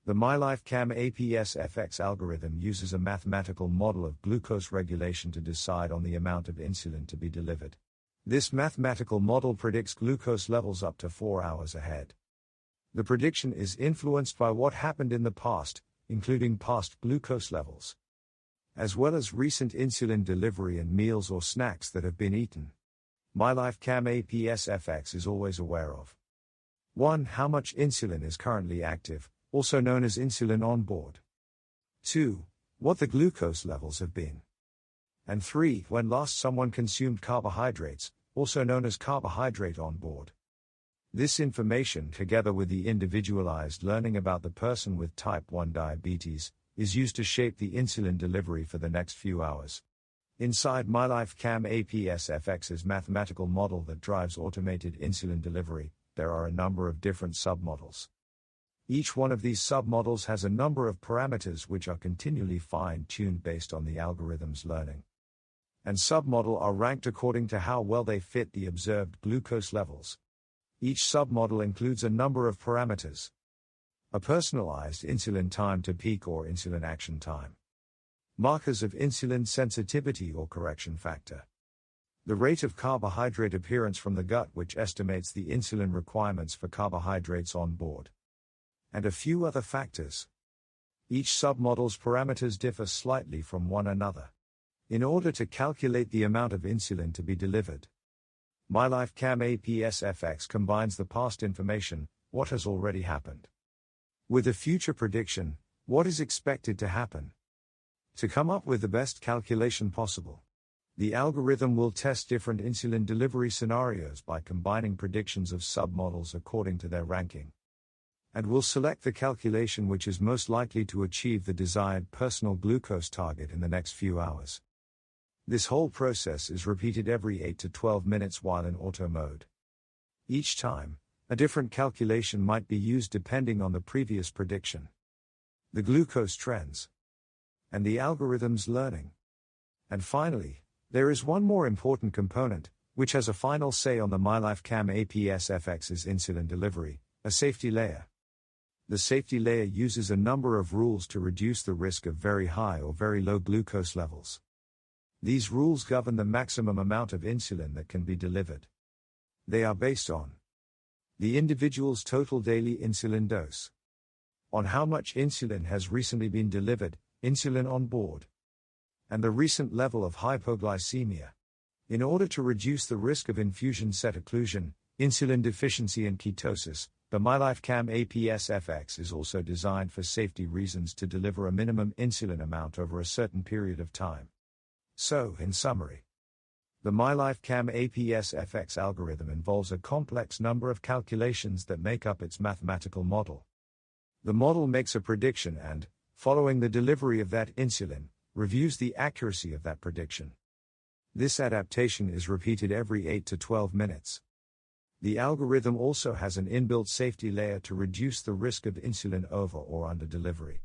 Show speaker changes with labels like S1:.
S1: The MyLife CamAPS FX algorithm uses a mathematical model of glucose regulation to decide on the amount of insulin to be delivered. This mathematical model predicts glucose levels up to 4 hours ahead. The prediction is influenced by what happened in the past, including past glucose levels, as well as recent insulin delivery and meals or snacks that have been eaten. MyLife CamAPS FX is always aware of 1. How much insulin is currently active, also known as insulin on board. 2. What the glucose levels have been. And 3. When last someone consumed carbohydrates, also known as carbohydrate on board. This information, together with the individualized learning about the person with type 1 diabetes, is used to shape the insulin delivery for the next few hours. Inside MyLife CamAPS FX's mathematical model that drives automated insulin delivery, there are a number of different submodels. Each one of these submodels has a number of parameters which are continually fine-tuned based on the algorithm's learning. And submodels are ranked according to how well they fit the observed glucose levels. Each submodel includes a number of parameters. A personalized insulin time to peak or insulin action time. Markers of insulin sensitivity or correction factor. The rate of carbohydrate appearance from the gut, which estimates the insulin requirements for carbohydrates on board. And a few other factors. Each submodel's parameters differ slightly from one another. In order to calculate the amount of insulin to be delivered, MyLife CamAPS FX combines the past information, what has already happened, with a future prediction, what is expected to happen, to come up with the best calculation possible. The algorithm will test different insulin delivery scenarios by combining predictions of submodels according to their ranking, and will select the calculation which is most likely to achieve the desired personal glucose target in the next few hours. This whole process is repeated every 8 to 12 minutes while in auto mode. Each time, a different calculation might be used depending on the previous prediction, the glucose trends, and the algorithm's learning. And finally, there is one more important component, which has a final say on the MyLife CamAPS FX's insulin delivery, a safety layer. The safety layer uses a number of rules to reduce the risk of very high or very low glucose levels. These rules govern the maximum amount of insulin that can be delivered. They are based on the individual's total daily insulin dose, on how much insulin has recently been delivered, insulin on board, and the recent level of hypoglycemia. In order to reduce the risk of infusion set occlusion, insulin deficiency and ketosis, the MyLife CamAPS FX is also designed for safety reasons to deliver a minimum insulin amount over a certain period of time. So, in summary, the MyLife CamAPS FX algorithm involves a complex number of calculations that make up its mathematical model. The model makes a prediction and, following the delivery of that insulin, reviews the accuracy of that prediction. This adaptation is repeated every 8 to 12 minutes. The algorithm also has an inbuilt safety layer to reduce the risk of insulin over or under delivery.